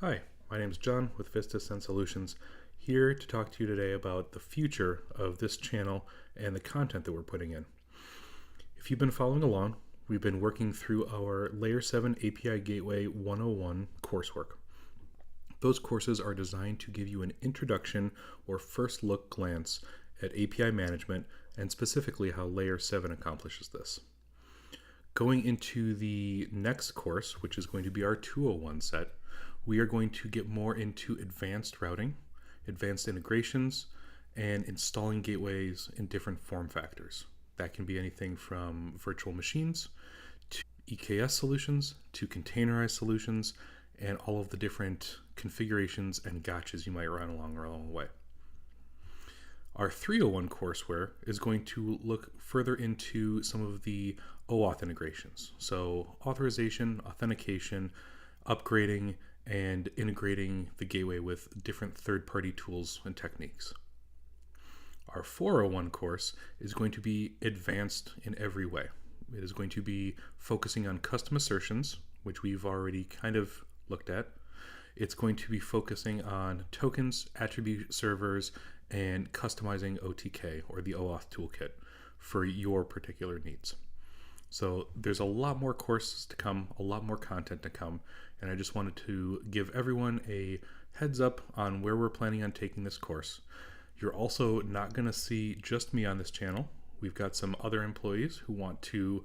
Hi, my name is John with Vista Sense Solutions, here to talk to you today about the future of this channel and the content that we're putting in. If you've been following along, we've been working through our Layer 7 API Gateway 101 coursework. Those courses are designed to give you an introduction or first look glance at API management and specifically how Layer 7 accomplishes this. Going into the next course, which is going to be our 201 set, we are going to get more into advanced routing, advanced integrations, and installing gateways in different form factors. That can be anything from virtual machines to EKS solutions to containerized solutions and all of the different configurations and gotchas you might run along the way. Our 301 courseware is going to look further into some of the OAuth integrations. So authorization, authentication, upgrading, and integrating the gateway with different third-party tools and techniques. Our 401 course is going to be advanced in every way. It is going to be focusing on custom assertions, which we've already kind of looked at. It's going to be focusing on tokens, attribute servers, and customizing OTK, or the OAuth toolkit, for your particular needs. So there's a lot more courses to come, a lot more content to come, and I just wanted to give everyone a heads up on where we're planning on taking this course. You're also not going to see just me on this channel. We've got some other employees who want to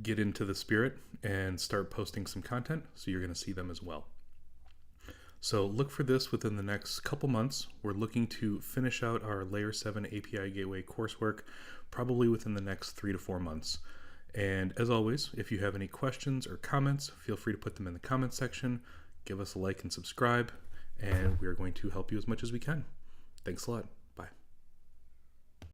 get into the spirit and start posting some content, so you're going to see them as well. So look for this within the next couple months. We're looking to finish out our Layer 7 API Gateway coursework probably within the next 3 to 4 months. And as always, if you have any questions or comments, feel free to put them in the comments section. Give us a like and subscribe, and we are going to help you as much as we can. Thanks a lot.